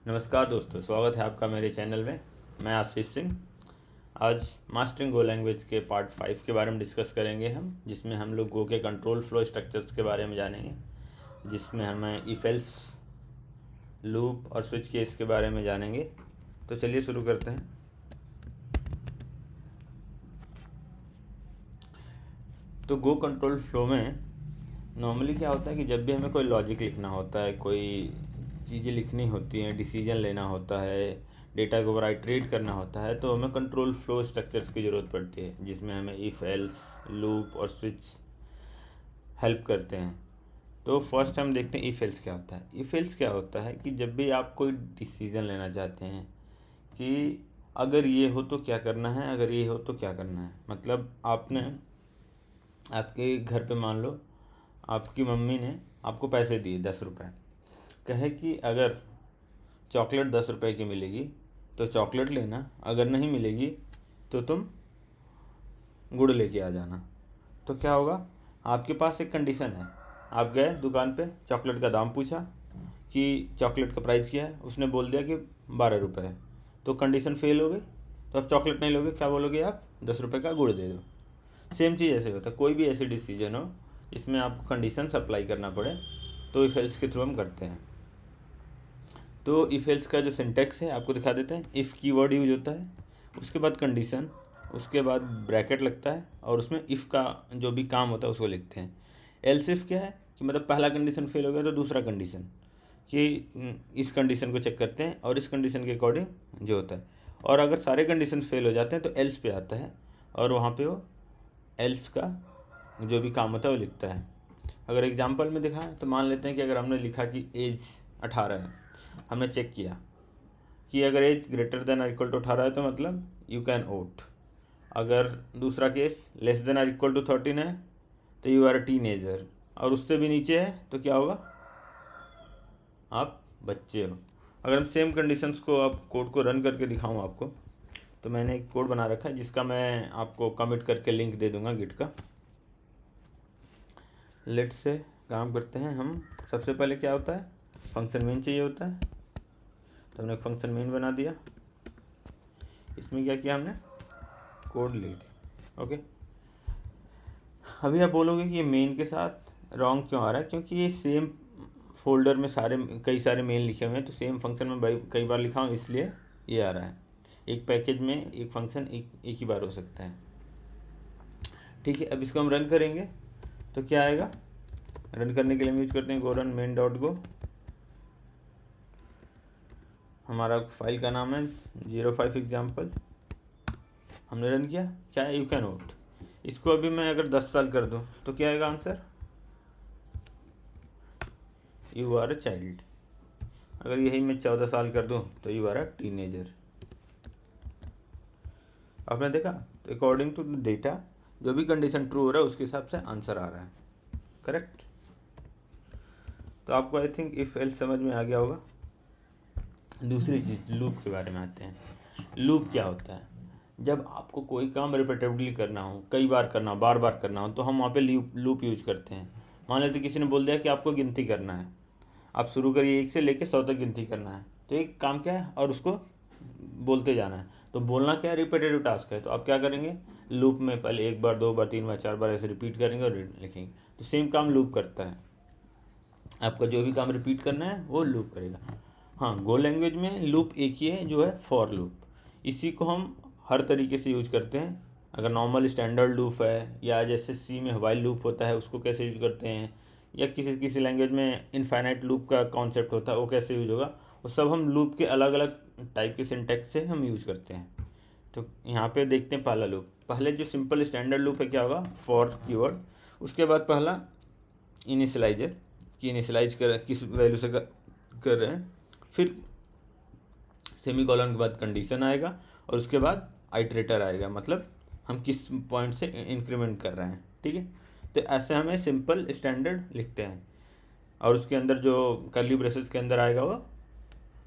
नमस्कार दोस्तों, स्वागत है आपका मेरे चैनल में। मैं आशीष सिंह। आज मास्टरिंग गो लैंग्वेज के पार्ट 5 के बारे में डिस्कस करेंगे हम, जिसमें हम लोग गो के कंट्रोल फ्लो स्ट्रक्चर्स के बारे में जानेंगे, जिसमें हमें इफ एल्स, लूप और स्विच केस के बारे में जानेंगे। तो चलिए शुरू करते हैं। तो गो कंट्रोल फ्लो में नॉर्मली क्या होता है कि जब भी हमें कोई लॉजिक लिखना होता है, कोई चीज़ें लिखनी होती हैं, डिसीजन लेना होता है, डेटा को आइटरेट करना होता है, तो हमें कंट्रोल फ्लो स्ट्रक्चर्स की ज़रूरत पड़ती है, जिसमें हमें इफ़ एल्स, लूप और स्विच हेल्प करते हैं। तो फर्स्ट हम देखते हैं इफ़ एल्स क्या होता है। इफ़ एल्स क्या होता है कि जब भी आप कोई डिसीजन लेना चाहते हैं कि अगर ये हो तो क्या करना है, अगर ये हो तो क्या करना है। मतलब आपने आपके घर पे मान लो आपकी मम्मी ने आपको पैसे दिए 10 रुपये, कहे कि अगर चॉकलेट 10 रुपये की मिलेगी तो चॉकलेट लेना, अगर नहीं मिलेगी तो तुम गुड़ लेके आ जाना। तो क्या होगा, आपके पास एक कंडीशन है। आप गए दुकान पे, चॉकलेट का दाम पूछा कि चॉकलेट का प्राइस क्या है, उसने बोल दिया कि 12 रुपये है, तो कंडीशन फेल हो गई। तो आप चॉकलेट नहीं लोगे, क्या बोलोगे आप? 10 रुपये का गुड़ दे दो। सेम चीज़ ऐसे होता है, कोई भी ऐसी डिसीजन हो इसमें आपको कंडीशन अप्लाई करना पड़े, तो इफ एल्स के थ्रू हम करते हैं। तो इफ एल्स का जो सिंटेक्स है आपको दिखा देते हैं। इफ़ कीवर्ड यूज होता है, उसके बाद कंडीशन, उसके बाद ब्रैकेट लगता है, और उसमें इफ़ का जो भी काम होता है उसको लिखते हैं। एल्स इफ क्या है कि मतलब पहला कंडीशन फेल हो गया तो दूसरा कंडीशन, कि इस कंडीशन को चेक करते हैं और इस कंडीशन के अकॉर्डिंग जो होता है। और अगर सारे कंडीशन फेल हो जाते हैं तो एल्स पे आता है, और वहाँ पे वो एल्स का जो भी काम होता है वो लिखता है। अगर एग्जांपल में दिखाएं तो मान लेते हैं कि अगर हमने लिखा कि एज 18 है, हमने चेक किया कि अगर एज ग्रेटर देन और इक्वल टू 18 है तो मतलब यू कैन वोट। अगर दूसरा केस लेस देन और इक्वल टू 13 है तो यू आर अ टीनेजर, और उससे भी नीचे है तो क्या होगा, आप बच्चे हो। अगर हम सेम कंडीशंस को अब कोड को रन करके दिखाऊं आपको, तो मैंने एक कोड बना रखा है जिसका मैं आपको कमिट करके लिंक दे दूंगा गिट का। लेट से काम करते हैं हम। सबसे पहले क्या होता है, फंक्शन मेन चाहिए होता है, तो हमने एक फंक्शन मेन बना दिया। इसमें क्या किया, हमने कोड लिख दिया। ओके, अभी आप बोलोगे कि ये मेन के साथ रॉन्ग क्यों आ रहा है, क्योंकि ये सेम फोल्डर में कई सारे मेन लिखे हुए हैं, तो सेम फंक्शन में कई बार लिखा हूँ इसलिए ये आ रहा है। एक पैकेज में एक फंक्शन एक ही बार हो सकता है। ठीक है, अब इसको हम रन करेंगे तो क्या आएगा। रन करने के लिए हम यूज करते हैं गो रन मेन डॉट गो। हमारा फाइल का नाम है 05 एग्जाम्पल। हमने रन किया, क्या है, यू कैन वोट। इसको अभी मैं अगर 10 साल कर दूं तो क्या आएगा answer, you are a child. अगर यही मैं 14 साल कर दूं तो यू आर अ टीनेजर। आपने देखा, तो अकॉर्डिंग टू द डेटा जो भी कंडीशन ट्रू हो रहा है उसके हिसाब से आंसर आ रहा है। करेक्ट। तो आपको आई थिंक इफ एल्स समझ में आ गया होगा। दूसरी चीज़ लूप के बारे में आते हैं। लूप क्या होता है, जब आपको कोई काम रिपीटेडली करना हो, कई बार करना हो, बार बार करना हो, तो हम वहाँ पे लूप यूज करते हैं। मान लेते किसी ने बोल दिया कि आपको गिनती करना है, आप शुरू करिए 1 से लेकर 100 तक गिनती करना है, तो एक काम क्या है, और उसको बोलते जाना है। तो बोलना क्या है, रिपीटेटिव टास्क है, तो आप क्या करेंगे, लूप में पहले 1 बार, 2 बार, 3 बार, 4 बार ऐसे रिपीट करेंगे और लिखेंगे। तो सेम काम लूप करता है, आपका जो भी काम रिपीट करना है वो लूप करेगा। हाँ, गो लैंग्वेज में लूप एक ही है जो है फॉर लूप। इसी को हम हर तरीके से यूज करते हैं। अगर नॉर्मल स्टैंडर्ड लूप है, या जैसे सी में व्हाइल लूप होता है उसको कैसे यूज करते हैं, या किसी किसी लैंग्वेज में इनफाइनाइट लूप का कॉन्सेप्ट होता है वो कैसे यूज होगा, वो सब हम लूप के अलग अलग टाइप के सिंटेक्स से हम यूज करते हैं। तो यहाँ पे देखते हैं पहला लूप। पहले जो सिंपल स्टैंडर्ड लूप है क्या होगा, फॉर कीवर्ड, उसके बाद पहला इनिशियलाइजर कि इनिशियलाइज कर किस वैल्यू से कर रहे हैं, फिर सेमी कॉलन के बाद कंडीशन आएगा, और उसके बाद आइटरेटर आएगा, मतलब हम किस पॉइंट से इंक्रीमेंट कर रहे हैं। ठीक है, तो ऐसे हमें सिंपल स्टैंडर्ड लिखते हैं, और उसके अंदर जो कर्ली ब्रेसेस के अंदर आएगा वो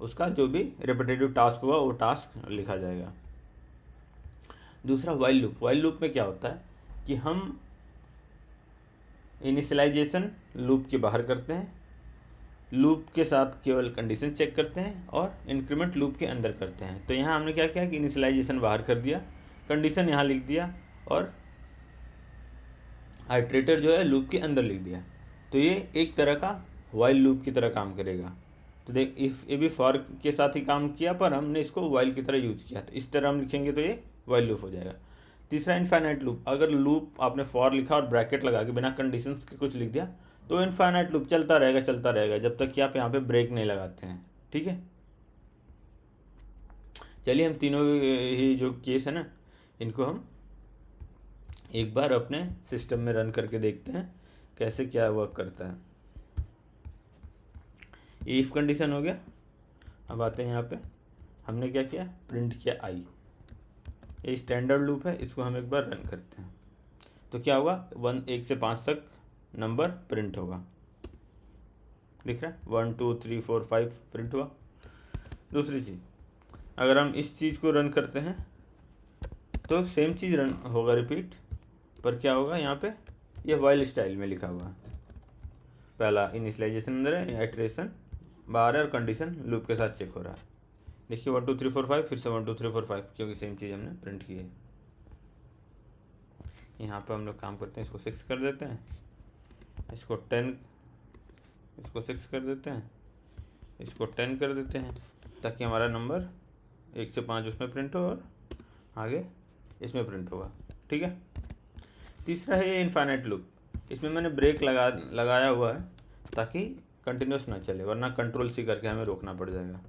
उसका जो भी रिपीटेटिव टास्क होगा वो टास्क लिखा जाएगा। दूसरा वाइल लूप। वाइल लूप में क्या होता है कि हम इनिशियलाइजेशन लूप के बाहर करते हैं, लूप के साथ केवल कंडीशन चेक करते हैं और इंक्रीमेंट लूप के अंदर करते हैं। तो यहाँ हमने क्या किया कि इनिशियलाइजेशन बाहर कर दिया, कंडीशन यहाँ लिख दिया और आइटरेटर जो है लूप के अंदर लिख दिया। तो ये एक तरह का वाइल लूप की तरह काम करेगा। तो देख इफ़ ये भी फॉर के साथ ही काम किया, पर हमने इसको वाइल की तरह यूज किया। तो इस तरह हम लिखेंगे तो ये वाइल लूप हो जाएगा। तीसरा इनफाइनाइट लूप। अगर लूप आपने फॉर लिखा और ब्रैकेट लगा के बिना कंडीशंस के कुछ लिख दिया तो इनफाइनाइट लूप चलता रहेगा जब तक कि आप यहाँ पे ब्रेक नहीं लगाते हैं। ठीक है, चलिए हम तीनों ही जो केस है ना, इनको हम एक बार अपने सिस्टम में रन करके देखते हैं कैसे क्या वर्क करता है। इफ कंडीशन हो गया। अब आते हैं यहाँ पे, हमने क्या किया, प्रिंट किया आई। ये स्टैंडर्ड लूप है, इसको हम एक बार रन करते हैं तो क्या होगा, 1 से 5 तक नंबर प्रिंट होगा। दिख रहा है 1 2 3 4 5 प्रिंट हुआ। दूसरी चीज़, अगर हम इस चीज़ को रन करते हैं तो सेम चीज़ रन होगा रिपीट, पर क्या होगा यहाँ पे, ये वाइल स्टाइल में लिखा हुआ है। पहला इनिशियलाइजेशन अंदर है, आइटरेशन बाहर है और कंडीशन लूप के साथ चेक हो रहा है। देखिए 1 2 3 4 5, फिर से 1 2 3 4 5, क्योंकि सेम चीज़ हमने प्रिंट की है। यहाँ पे हम लोग काम करते हैं, इसको 6 कर देते हैं, इसको 10, इसको 6 कर देते हैं, इसको 10 कर देते हैं, ताकि हमारा नंबर 1 से 5 उसमें प्रिंट हो और आगे इसमें प्रिंट होगा। ठीक है। तीसरा है ये इनफाइनाइट लूप। इसमें मैंने ब्रेक लगाया हुआ है ताकि कंटिन्यूस ना चले, वरना कंट्रोल सी करके हमें रोकना पड़ जाएगा।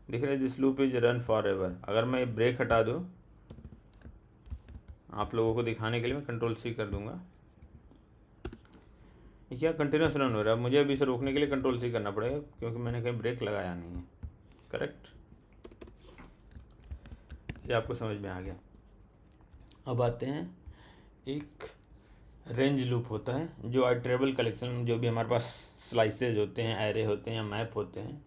दिख रहा है this loop is run for ever. अगर मैं ये ब्रेक हटा दूँ आप लोगों को दिखाने के लिए, मैं कंट्रोल सी कर दूंगा, ये क्या कंटिन्यूस रन हो रहा है। मुझे अभी इसे रोकने के लिए कंट्रोल सी करना पड़ेगा क्योंकि मैंने कहीं ब्रेक लगाया नहीं है। करेक्ट, ये आपको समझ में आ गया। अब आते हैं, एक रेंज लूप होता है जो आइटरेबल कलेक्शन, जो भी हमारे पास स्लाइसेज होते हैं, एरे होते हैं या मैप होते हैं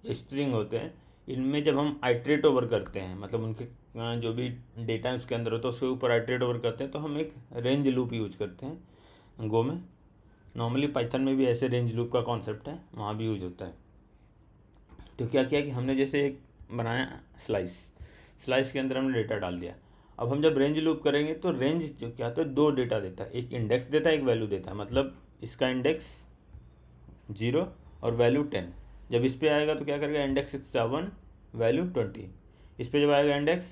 या स्ट्रिंग होते हैं, इनमें जब हम आइटरेट ओवर करते हैं, मतलब उनके जो भी डेटा उसके अंदर होता है उसके ऊपर आइटरेट ओवर करते हैं, तो हम एक रेंज लूप यूज करते हैं गो में। नॉर्मली पाइथन में भी ऐसे रेंज लूप का कॉन्सेप्ट है, वहाँ भी यूज होता है। तो क्या किया कि हमने जैसे एक बनाया स्लाइस के अंदर हमने डेटा डाल दिया। अब हम जब रेंज लूप करेंगे तो रेंज जो क्या होता है, 2 डेटा देता है, एक इंडेक्स देता है, एक वैल्यू देता है। मतलब इसका इंडेक्स 0 और वैल्यू 10। जब इस पे आएगा तो क्या करेगा, इंडेक्स 7 वैल्यू 20। इस पे जब आएगा इंडेक्स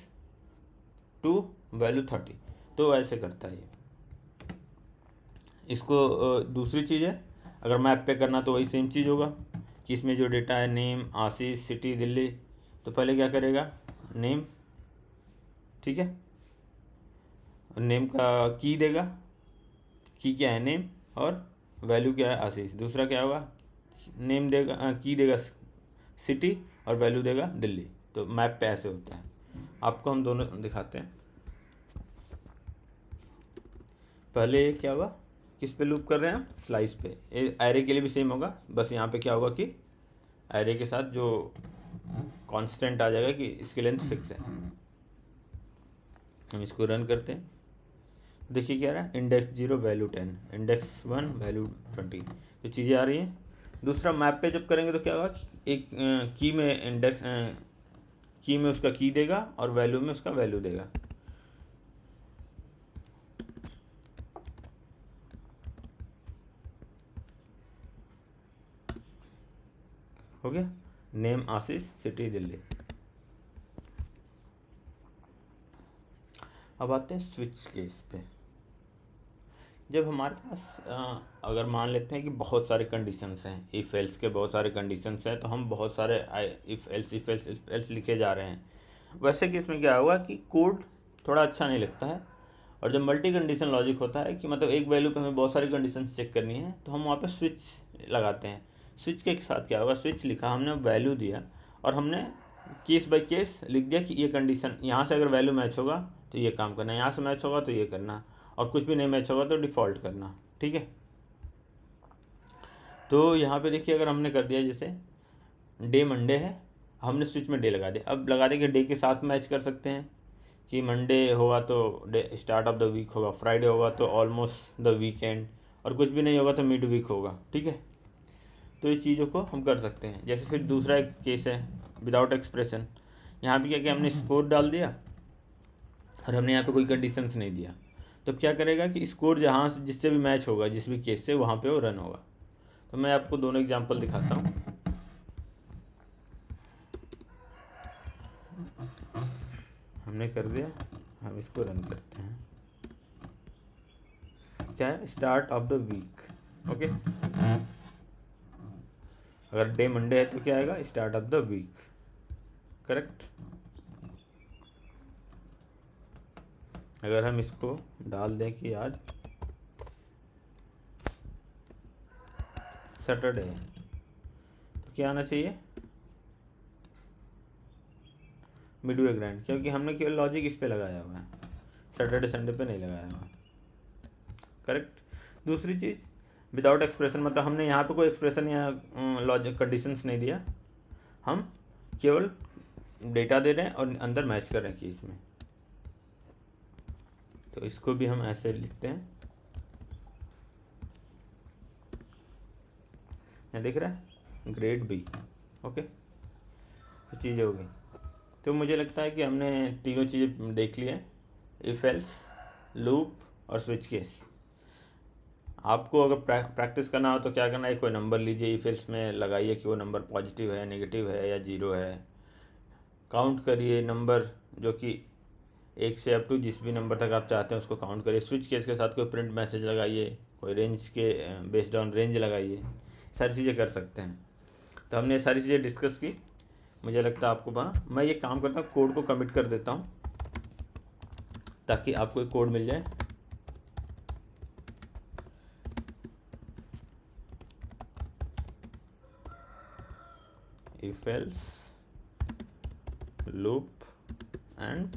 2 वैल्यू 30। तो ऐसे करता है ये। इसको दूसरी चीज़ है, अगर मैप पे करना तो वही सेम चीज़ होगा कि इसमें जो डेटा है नेम, आशीष, सिटी, दिल्ली, तो पहले क्या करेगा, नेम, ठीक है, नेम का की देगा, की क्या है नेम, और वैल्यू क्या है आशीष। दूसरा क्या होगा, नेम देगा, की देगा सिटी और वैल्यू देगा दिल्ली। तो मैप पे ऐसे होता है। आपको हम दोनों दिखाते हैं। पहले क्या हुआ, किस पे लूप कर रहे हैं हम, स्लाइस पे। एरे के लिए भी सेम होगा, बस यहाँ पे क्या होगा कि एरे के साथ जो कांस्टेंट आ जाएगा कि इसकी लेंथ फिक्स है। हम इसको रन करते हैं, देखिए क्या रहा है, इंडेक्स 0 वैल्यू 10, इंडेक्स 1 वैल्यू 20, तो चीज़ें आ रही हैं। दूसरा मैप पे जब करेंगे तो क्या होगा, एक की में इंडेक्स, की में उसका की देगा और वैल्यू में उसका वैल्यू देगा। हो गया, नेम आशीष, सिटी दिल्ली। अब आते हैं स्विच केस पे। जब हमारे पास अगर मान लेते हैं कि बहुत सारे कंडीशंस हैं, इफ़ एल्स के बहुत सारे कंडीशंस हैं, तो हम बहुत सारे इफ़ एल्स लिखे जा रहे हैं। वैसे केस में क्या होगा कि कोड थोड़ा अच्छा नहीं लगता है। और जब मल्टी कंडीशन लॉजिक होता है कि मतलब एक वैल्यू पे हमें बहुत सारी कंडीशंस चेक करनी है, तो हम वहाँ पे स्विच लगाते हैं। स्विच के साथ क्या होगा, स्विच लिखा, हमने वैल्यू दिया और हमने केस बाय केस लिख दिया कि ये कंडीशन, यहाँ से अगर वैल्यू मैच होगा तो ये काम करना, यहाँ से मैच होगा तो ये करना, और कुछ भी नहीं मैच होगा तो डिफ़ॉल्ट करना। ठीक है। तो यहाँ पे देखिए, अगर हमने कर दिया जैसे डे मंडे है, हमने स्विच में डे लगा दिया। अब लगा दें कि डे के साथ मैच कर सकते हैं कि मंडे होगा तो day start of the week होगा, फ्राइडे होगा तो ऑलमोस्ट द वीकेंड, और कुछ भी नहीं होगा तो मिड वीक होगा, ठीक है। तो इस चीज़ों को हम कर सकते हैं। जैसे फिर दूसरा एक केस है विदाउट एक्सप्रेशन। यहाँ पे क्या किया हमने, स्कोर डाल दिया और हमने यहाँ पे कोई कंडीशंस नहीं दिया। तो क्या करेगा कि स्कोर जहाँ से जिससे भी मैच होगा, जिस भी केस से, वहाँ पे वो रन होगा। तो मैं आपको दोनों एग्जांपल दिखाता हूँ। हमने कर दिया, हम इसको रन करते हैं। क्या है, start of the week, okay. अगर डे मंडे है तो क्या आएगा, start of the week, correct. अगर हम इसको डाल दें कि आज सैटरडे है तो क्या आना चाहिए, मिडवे ग्रांड, क्योंकि हमने केवल लॉजिक इस पे लगाया हुआ है, सैटरडे संडे पे नहीं लगाया हुआ, करेक्ट। दूसरी चीज़, विदाउट एक्सप्रेशन, मतलब हमने यहाँ पे कोई एक्सप्रेशन या लॉजिक कंडीशंस नहीं दिया, हम केवल डेटा दे रहे हैं और अंदर मैच कर रहे हैं केस में। तो इसको भी हम ऐसे लिखते हैं, यहाँ दिख रहा है ग्रेड बी, ओके। तो चीज़ें हो गई। तो मुझे लगता है कि हमने तीनों चीज़ें देख ली हैं, इफ एल्स, लूप और स्विच केस। आपको अगर प्रैक्टिस करना हो तो क्या करना है, कोई नंबर लीजिए, इफ एल्स में लगाइए कि वो नंबर पॉजिटिव है, नेगेटिव है या जीरो है, काउंट करिए नंबर जो कि 1 से अप टू जिस भी नंबर तक आप चाहते हैं उसको काउंट करिए। स्विच केस के साथ कोई प्रिंट मैसेज लगाइए, कोई रेंज के बेस्ड ऑन रेंज लगाइए, सारी चीज़ें कर सकते हैं। तो हमने सारी चीज़ें डिस्कस की, मुझे लगता है आपको बना। मैं ये काम करता हूँ, कोड को कमिट कर देता हूँ ताकि आपको एक कोड मिल जाए। इफ एल्स, लूप एंड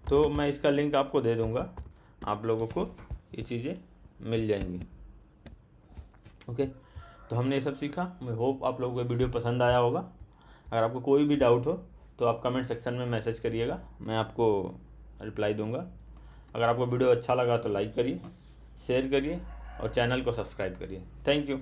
तो मैं इसका लिंक आपको दे दूंगा, आप लोगों को ये चीज़ें मिल जाएंगी, ओके। तो हमने ये सब सीखा। मैं होप आप लोगों को वीडियो पसंद आया होगा। अगर आपको कोई भी डाउट हो तो आप कमेंट सेक्शन में मैसेज करिएगा, मैं आपको रिप्लाई दूंगा। अगर आपको वीडियो अच्छा लगा तो लाइक करिए, शेयर करिए और चैनल को सब्सक्राइब करिए। Thank you.